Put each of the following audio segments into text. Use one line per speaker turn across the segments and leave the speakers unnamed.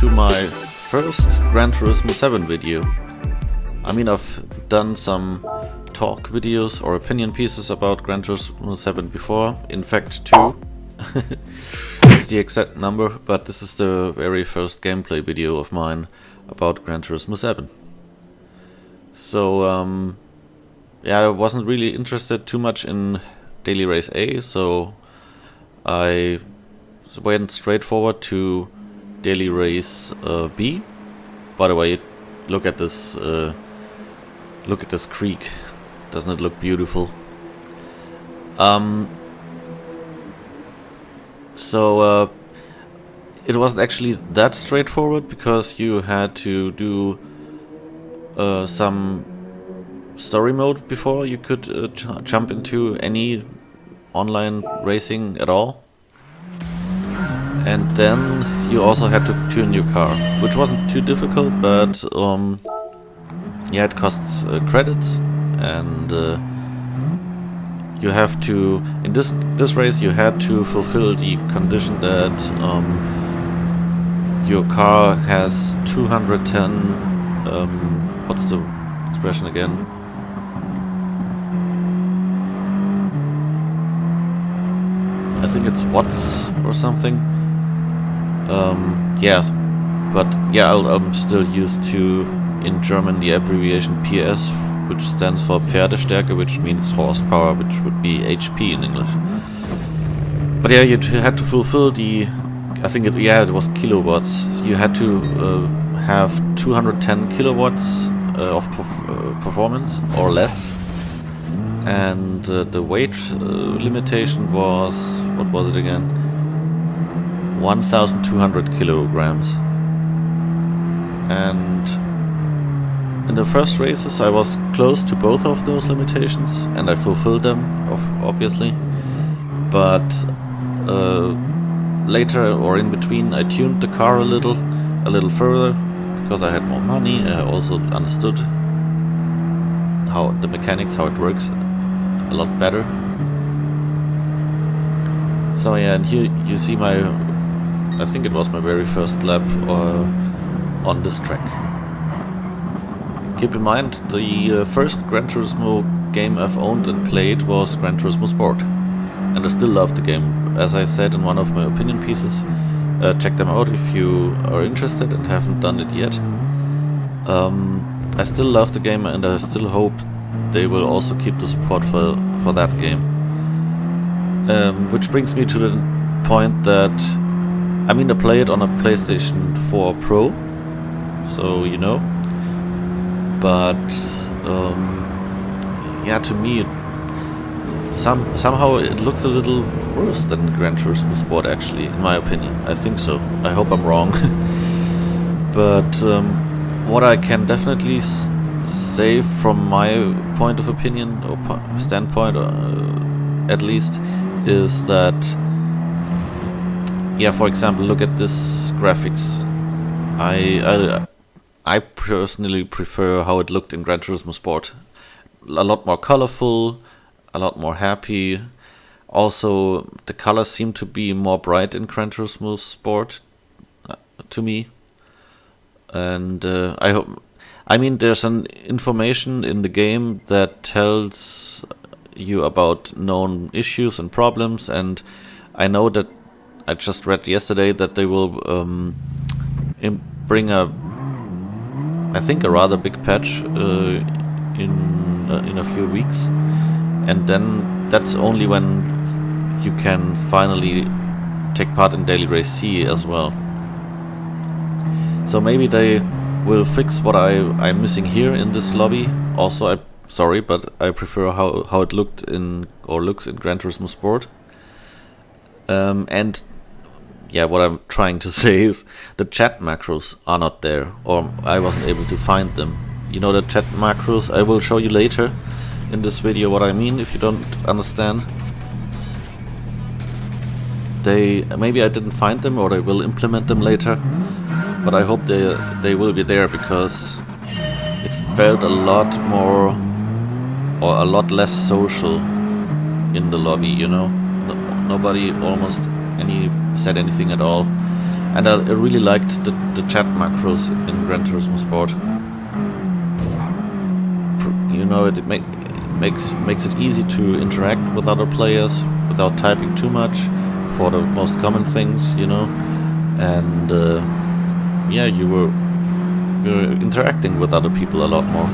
to my first Gran Turismo 7 video. I mean, I've done some talk videos or opinion pieces about Gran Turismo 7 before, in fact 2. It's the exact number, but this is the very first gameplay video of mine about Gran Turismo 7. So, yeah, I wasn't really interested too much in Daily Race A, so I went straight forward to Daily Race B. By the way, look at this creek. Doesn't it look beautiful? So it wasn't actually that straightforward, because you had to do some story mode before you could jump into any online racing at all. And then you also had to tune your car, which wasn't too difficult, but yeah, it costs credits, and you have to, in this race you had to fulfill the condition that your car has 210 what's the expression again? I think it's watts or something. Yeah, but yeah, I'm still used to, in German, the abbreviation PS, which stands for Pferdestärke, which means horsepower, which would be HP in English. But yeah, you had to fulfill the, I think it was kilowatts. So you had to have 210 kilowatts of performance or less, and the weight limitation was, what was it again? 1,200 kilograms. And in the first races I was close to both of those limitations, and I fulfilled them, obviously. But later, or in between, I tuned the car a little further, because I had more money. I also understood how the mechanics, how it works a lot better. So yeah, and here you see my, I think it was my very first lap on this track. Keep in mind, the first Gran Turismo game I've owned and played was Gran Turismo Sport, and I still love the game. As I said in one of my opinion pieces, check them out if you are interested and haven't done it yet. I still love the game, and I still hope they will also keep the support for that game. Which brings me to the point that, I mean, I play it on a PlayStation 4 Pro, so you know. But yeah, to me, somehow it looks a little worse than Gran Turismo Sport, actually, in my opinion. I think so. I hope I'm wrong. But what I can definitely say from my point of opinion, or standpoint, at least, is that, yeah, for example, look at this graphics. I personally prefer how it looked in Gran Turismo Sport. A lot more colorful, a lot more happy. Also, the colors seem to be more bright in Gran Turismo Sport, to me. And I mean, there's an information in the game that tells you about known issues and problems, and I know that I just read yesterday that they will bring I think a rather big patch in a few weeks, and then that's only when you can finally take part in Daily Race C as well. So maybe they will fix what I'm missing here in this lobby. Also, I'm sorry, but I prefer how it looked looks in Gran Turismo Sport. And yeah, what I'm trying to say is the chat macros are not there, or I wasn't able to find them. You know, the chat macros, I will show you later in this video what I mean if you don't understand. Maybe I didn't find them, or they will implement them later, but I hope they will be there, because it felt a lot more, or a lot less social in the lobby, you know. Nobody almost said anything at all. And I really liked the chat macros in Gran Turismo Sport. You know, it makes it easy to interact with other players without typing too much for the most common things, you know. And yeah, you're interacting with other people a lot more.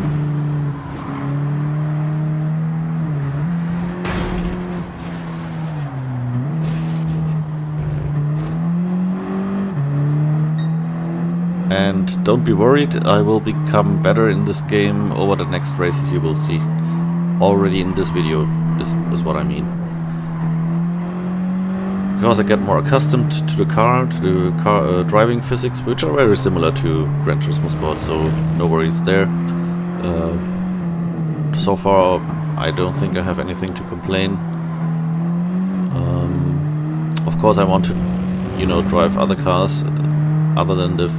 And don't be worried, I will become better in this game over the next races you will see. Already in this video is what I mean. Because I get more accustomed to the car, driving physics, which are very similar to Gran Turismo Sport, so no worries there. So far, I don't think I have anything to complain. Of course, I want to, you know, drive other cars other than the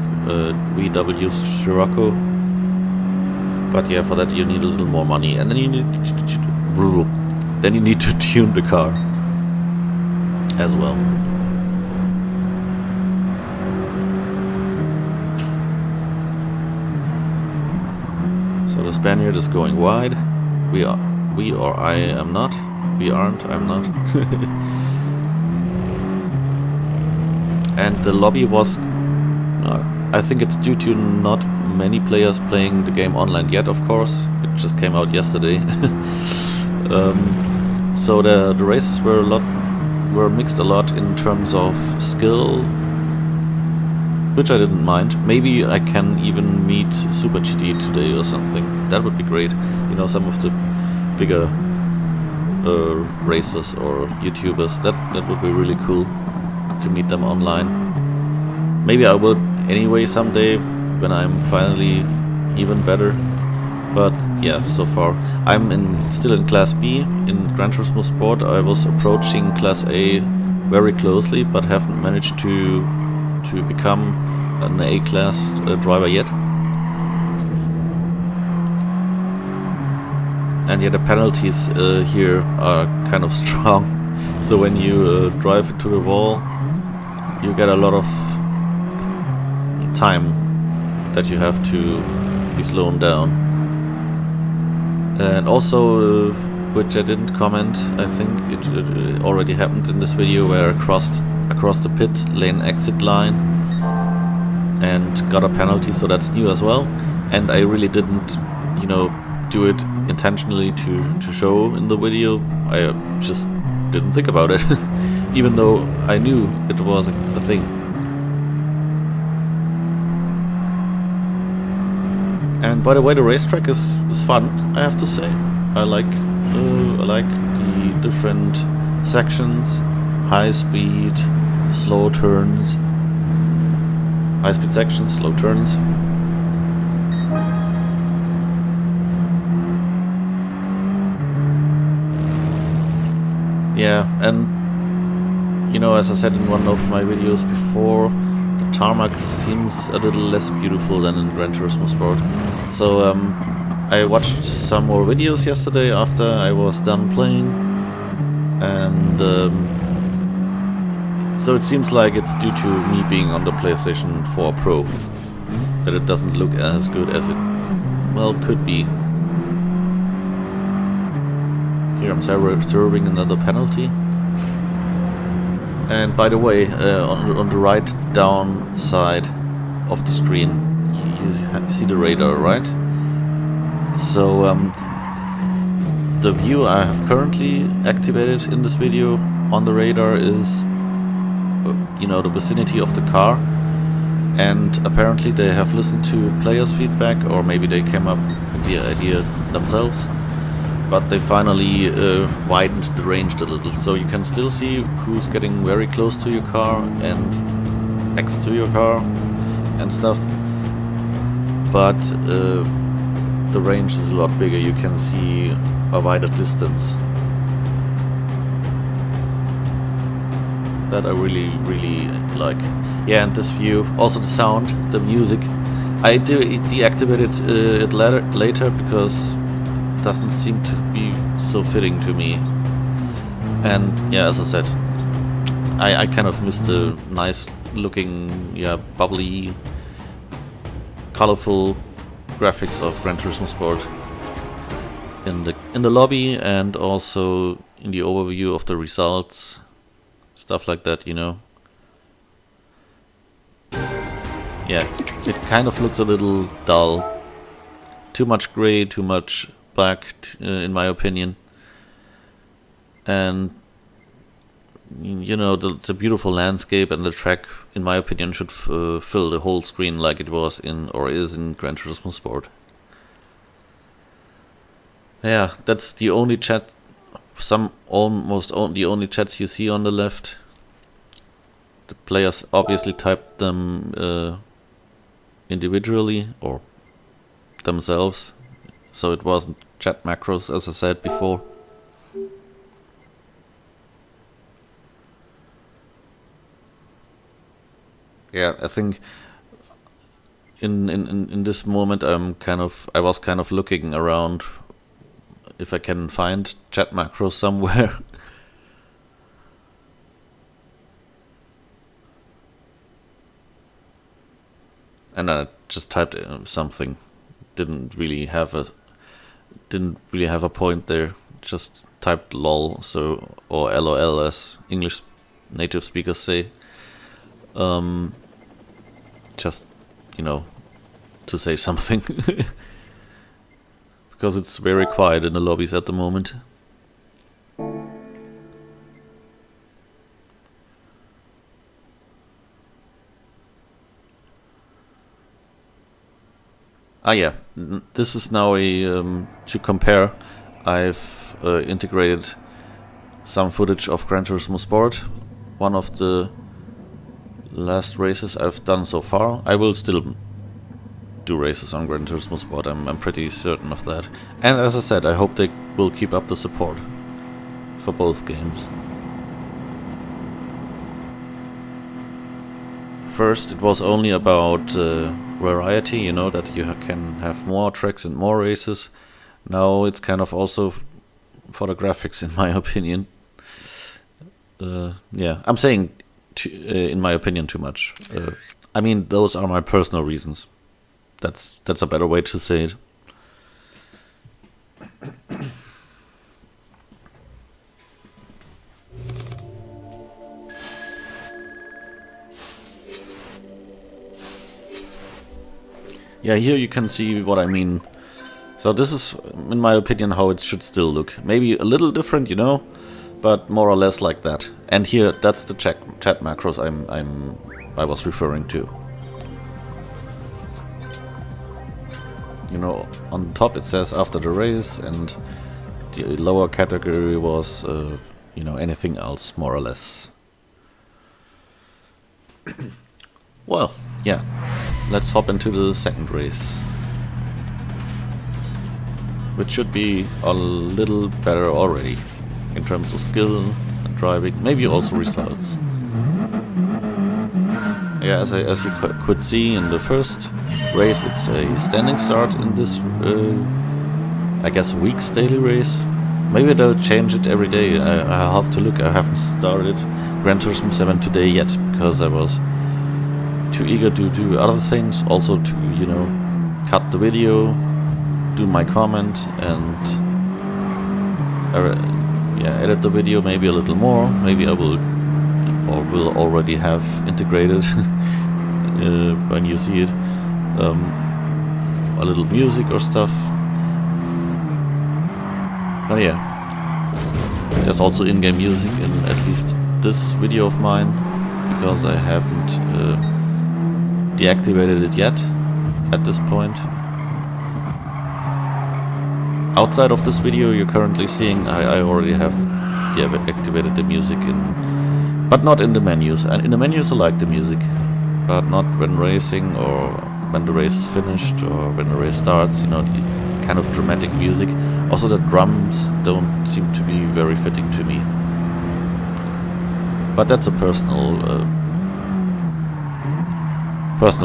VW Scirocco. But yeah, for that you need a little more money, and then you need to tune the car as well. So the Spaniard is going wide. We I'm not. We aren't. I'm not. And the lobby was. I think it's due to not many players playing the game online yet. Of course, it just came out yesterday. So the races were mixed a lot in terms of skill, which I didn't mind. Maybe I can even meet Super GT today or something. That would be great. You know, some of the bigger racers or YouTubers. That would be really cool to meet them online. Maybe I will anyway someday when I'm finally even better. But yeah, so far I'm still in Class B in Gran Turismo Sport. I was approaching Class A very closely, but haven't managed to become an A-class driver yet. And yeah, the penalties here are kind of strong. So when you drive into the wall, you get a lot of time that you have to be slowed down. And also, which I didn't comment, I think it already happened in this video, where I crossed across the pit lane exit line and got a penalty, so that's new as well. And I really didn't, you know, do it intentionally to show in the video. I just didn't think about it, even though I knew it was a thing. And by the way, the racetrack is fun, I have to say. I like the different sections, high speed, slow turns, high speed sections, slow turns. Yeah, and you know, as I said in one of my videos before, the tarmac seems a little less beautiful than in Gran Turismo Sport. So I watched some more videos yesterday after I was done playing, and so it seems like it's due to me being on the PlayStation 4 Pro that it doesn't look as good as it, well, could be. Here I'm serving another penalty. And by the way, on the right down side of the screen, you see the radar, right? So the view I have currently activated in this video on the radar is, you know, the vicinity of the car. And apparently they have listened to players' feedback, or maybe they came up with the idea themselves. But they finally widened the range a little, so you can still see who's getting very close to your car and next to your car and stuff. But the range is a lot bigger. You can see a wider distance. That I really like. Yeah, and this view, also the sound, the music. I deactivated it later because doesn't seem to be so fitting to me. And yeah, as I said, I kind of missed the nice looking, yeah, bubbly, colorful graphics of Gran Turismo Sport in the lobby, and also in the overview of the results, stuff like that, you know. Yeah, it kind of looks a little dull. Too much gray, too much black, in my opinion. And you know, the beautiful landscape and the track, in my opinion, should fill the whole screen like it was in, or is in, Gran Turismo Sport. Yeah, that's the only chat, almost the only chats you see on the left. The players obviously typed them individually or themselves, so it wasn't chat macros, as I said before. Yeah, I think in this moment I was kind of looking around if I can find chat macros somewhere. And I just typed something. Didn't really have a point there. Just typed lol, so, or lol as English native speakers say. Just, you know, to say something. Because it's very quiet in the lobbies at the moment. Ah yeah, this is now a to compare. I've integrated some footage of Gran Turismo Sport, one of the last races I've done so far. I will still do races on Gran Turismo Sport, I'm pretty certain of that. And as I said, I hope they will keep up the support for both games. First, it was only about variety, you know, that you can have more tracks and more races. Now it's kind of also for the graphics, in my opinion. Yeah, I'm saying, in my opinion, too much. I mean, those are my personal reasons. That's a better way to say it. Yeah, here you can see what I mean. So this is, in my opinion, how it should still look. Maybe a little different, you know, but more or less like that. And here, that's the chat macros I was referring to. You know, on top it says after the race, and the lower category was, you know, anything else, more or less. Well, yeah, let's hop into the second race, which should be a little better already in terms of skill and driving, maybe also results. Yeah, as you could see in the first race, it's a standing start in this, I guess, week's daily race. Maybe they'll change it every day. I'll have to look. I haven't started Gran Turismo 7 today yet, because I was too eager to do other things. Also to, you know, cut the video, do my comment, and yeah, edit the video maybe a little more. Maybe I will, or will already have integrated when you see it, a little music or stuff. But yeah, there's also in-game music in at least this video of mine, because I haven't deactivated it yet at this point. Outside of this video you're currently seeing, I already have deactivated the music in, but not in the menus. And in the menus I like the music, but not when racing, or when the race is finished, or when the race starts, you know, the kind of dramatic music. Also the drums don't seem to be very fitting to me. But that's a personal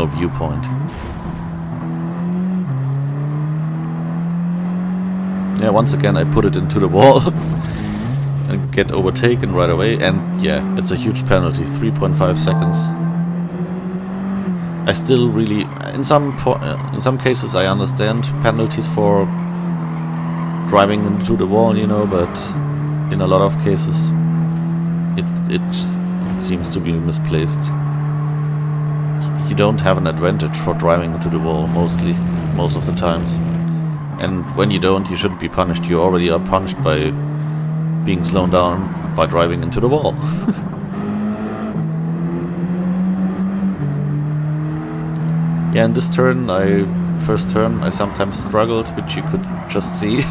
viewpoint. Yeah, once again I put it into the wall and get overtaken right away, and yeah, it's a huge penalty, 3.5 seconds. I still really, in some cases, I understand penalties for driving into the wall, you know, but in a lot of cases, it just seems to be misplaced. You don't have an advantage for driving into the wall most of the times, and when you don't, you shouldn't be punished. You already are punished by being slowed down by driving into the wall. Yeah, in this first turn, I sometimes struggled, which you could just see.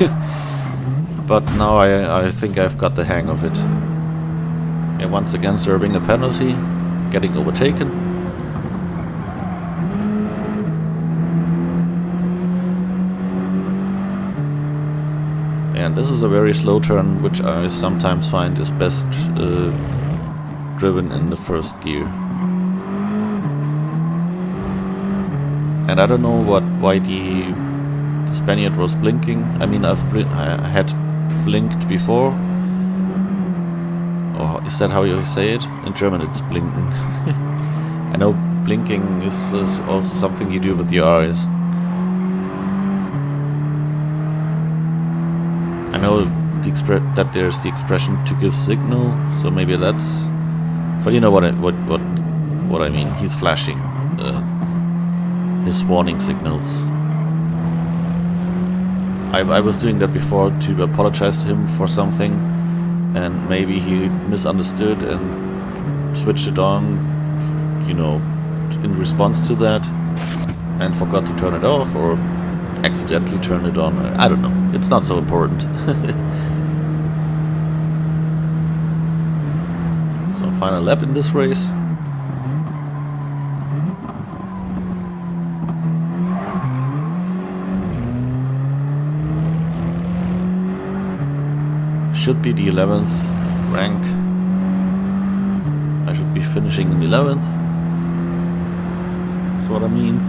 But now I think I've got the hang of it. Yeah, once again serving a penalty, getting overtaken. And this is a very slow turn, which I sometimes find is best driven in the first gear. And I don't know why the Spaniard was blinking. I mean, I had blinked before. Or is that how you say it? In German it's blinken. I know blinking is also something you do with your eyes. I know that there's the expression to give signal, so maybe that's... But you know what I mean. He's flashing his warning signals. I was doing that before to apologize to him for something, and maybe he misunderstood and switched it on, you know, in response to that, and forgot to turn it off, or accidentally turned it on. I don't know. It's not so important. So final lap in this race. Should be the 11th rank. I should be finishing in 11th. That's what I mean.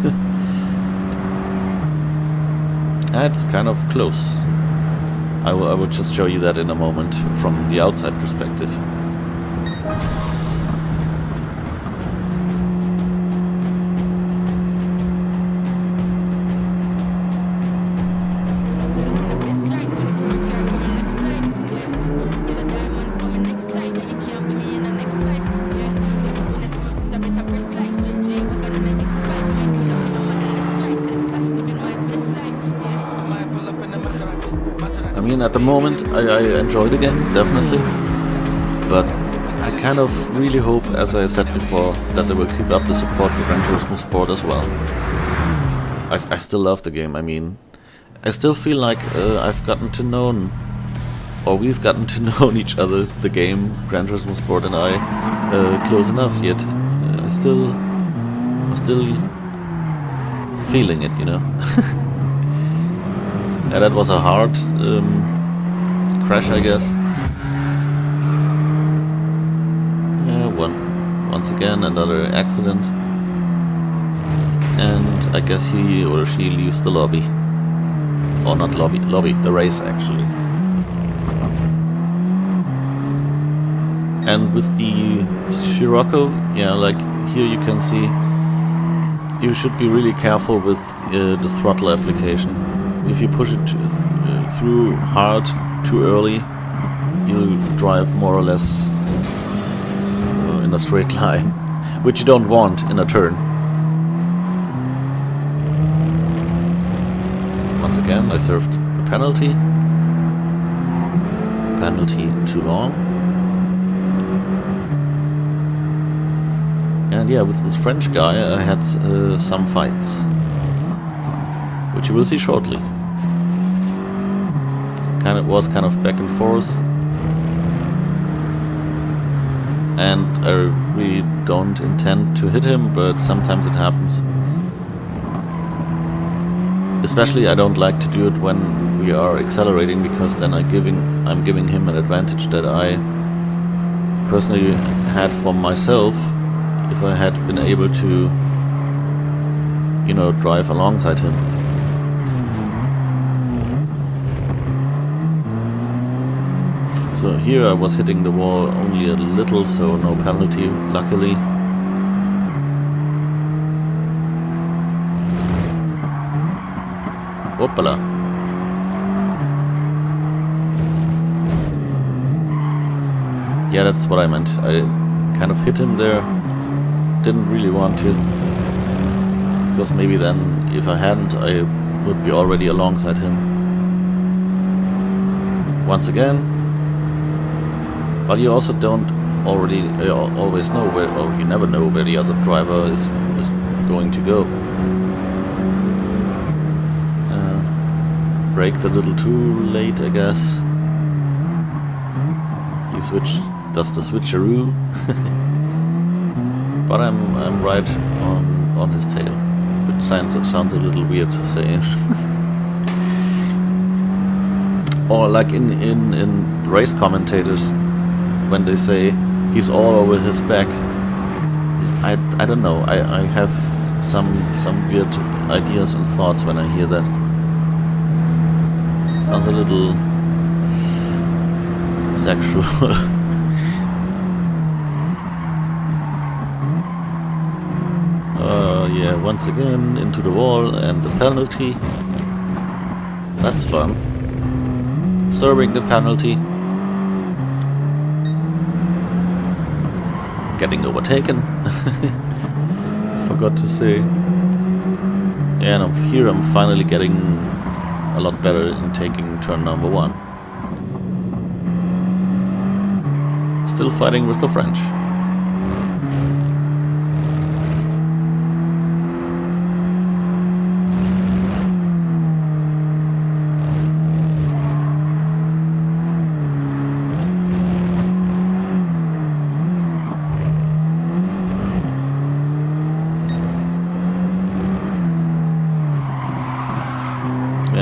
That's kind of close. I will just show you that in a moment from the outside perspective. At the moment, I enjoy the game, definitely, but I kind of really hope, as I said before, that they will keep up the support for Gran Turismo Sport as well. I still love the game. I mean, I still feel like I've gotten to know, or we've gotten to know each other, the game, Gran Turismo Sport and I, close enough yet. I'm still feeling it, you know. Yeah, that was a hard crash, I guess. Yeah, once again another accident, and I guess he or she leaves the lobby, or not lobby, the race actually. And with the Scirocco, yeah, like here you can see, you should be really careful with the throttle application. If you push it through hard too early, you'll drive more or less in a straight line, which you don't want in a turn. Once again, I served a penalty. Penalty too long. And yeah, with this French guy I had some fights, which you will see shortly. Was kind of back and forth, and I really don't intend to hit him, but sometimes it happens. Especially I don't like to do it when we are accelerating, because then I'm giving him an advantage that I personally had for myself if I had been able to, you know, drive alongside him. So here I was hitting the wall only a little, so no penalty, luckily. Opala. Yeah, that's what I meant. I kind of hit him there. Didn't really want to. Because maybe then, if I hadn't, I would be already alongside him. Once again. But you also don't always know where, or you never know where the other driver is going to go. Braked a little too late, I guess. He does the switcheroo. But I'm right on his tail, which sounds a little weird to say. Or like in race commentators, when they say he's all over his back, I don't know. I have some weird ideas and thoughts when I hear that. Sounds a little sexual. Yeah, once again into the wall and the penalty. That's fun. Serving the penalty. Getting overtaken. Forgot to say. Yeah, and here I'm finally getting a lot better in taking turn number 1. Still fighting with the French.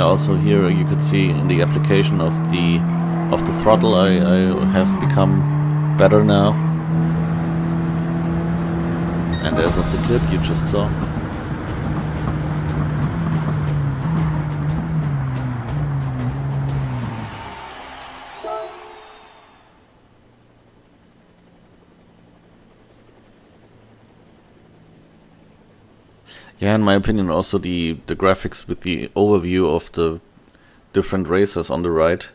Also here you could see in the application of the throttle I have become better now. And as of the clip you just saw. Yeah, in my opinion also the graphics with the overview of the different races on the right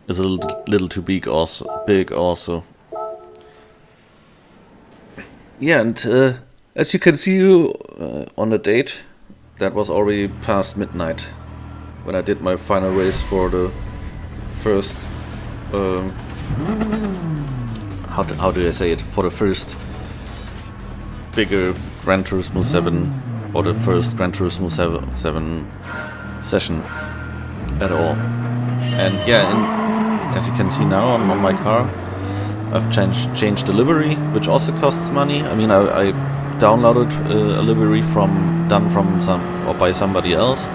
is a little too big also. Yeah, and as you can see on the date, that was already past midnight when I did my final race for the first how do I say it, for the first bigger Gran Turismo 7 or the first Gran Turismo 7 session at all. And yeah, as you can see now on my car, I've changed the livery, which also costs money. I mean, I downloaded a livery done by somebody else,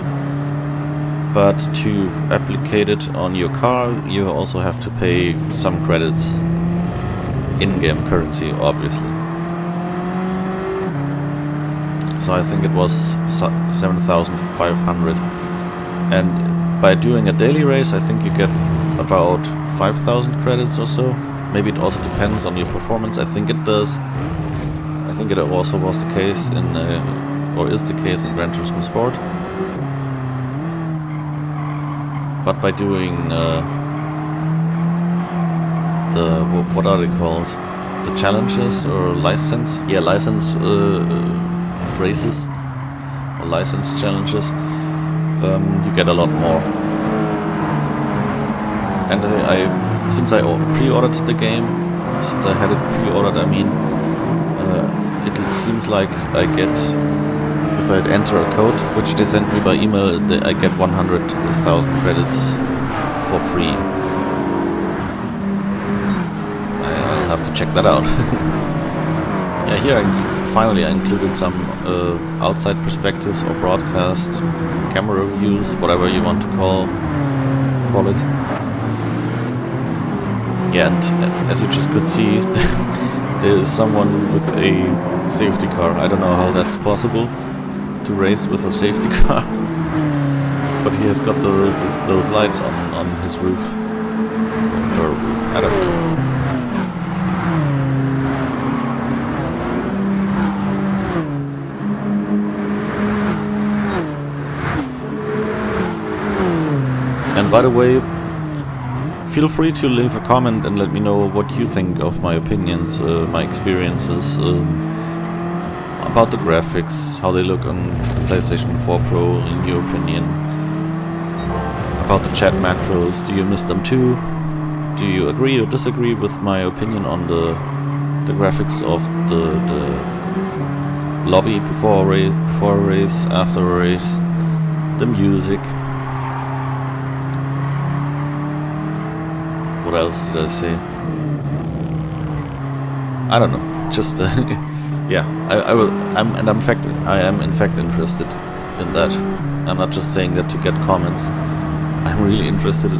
but to applicate it on your car, you also have to pay some credits, in-game currency, obviously. So I think it was 7,500, and by doing a daily race I think you get about 5,000 credits or so. Maybe it also depends on your performance. I think it does. I think it also was the case or is the case in Gran Turismo Sport. But by doing what are they called? The challenges or license? Yeah, license races or license challenges, you get a lot more. And since I pre-ordered the game, since I had it pre-ordered, I mean, it seems like I get, if I enter a code, which they sent me by email, I get 100,000 credits for free. I'll have to check that out. Yeah, here finally I included some outside perspectives or broadcast camera views, whatever you want to call it. Yeah, and as you just could see, there is someone with a safety car. I don't know how that's possible to race with a safety car, but he has got those lights on his roof. Or I don't know. And by the way, feel free to leave a comment and let me know what you think of my opinions, my experiences, about the graphics, how they look on PlayStation 4 Pro in your opinion, about the chat macros. Do you miss them too? Do you agree or disagree with my opinion on the graphics of the lobby before a race, after a race, the music? What else did I say? I don't know. Just yeah, I am in fact interested in that. I'm not just saying that to get comments. I'm really interested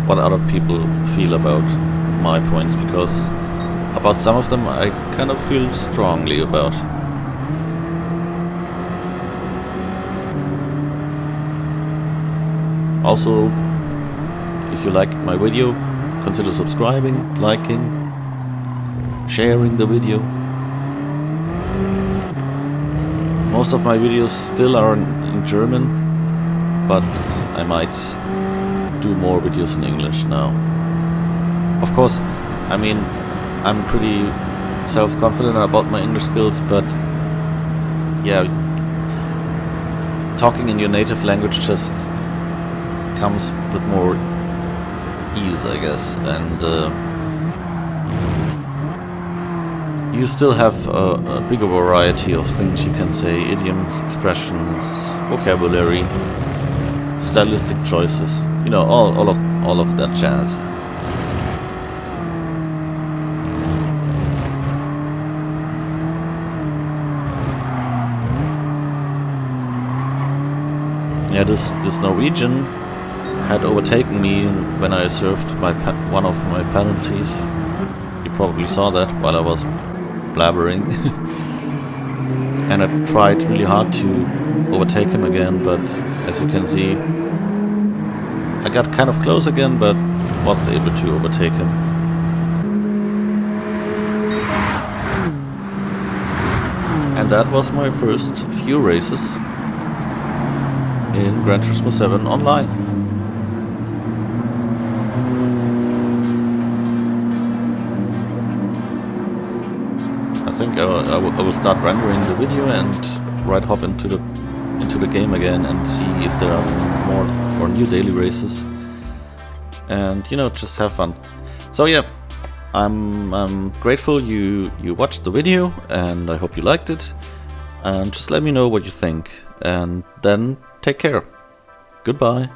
what other people feel about my points, because about some of them I kind of feel strongly about. Also, if you liked my video, consider subscribing, liking, sharing the video. Most of my videos still are in German, but I might do more videos in English now. Of course, I mean, I'm pretty self-confident about my English skills, but yeah, talking in your native language just comes with more ease, I guess, and you still have a bigger variety of things you can say: idioms, expressions, vocabulary, stylistic choices, you know, all of that jazz. Yeah, this Norwegian had overtaken me when I served one of my penalties. You probably saw that while I was blabbering. And I tried really hard to overtake him again, but as you can see, I got kind of close again, but wasn't able to overtake him. And that was my first few races in Gran Turismo 7 online. I think I will start rendering the video and right hop into the game again and see if there are more or new daily races, and you know, just have fun. So yeah, I'm grateful you watched the video, and I hope you liked it, and just let me know what you think, and then take care. Goodbye.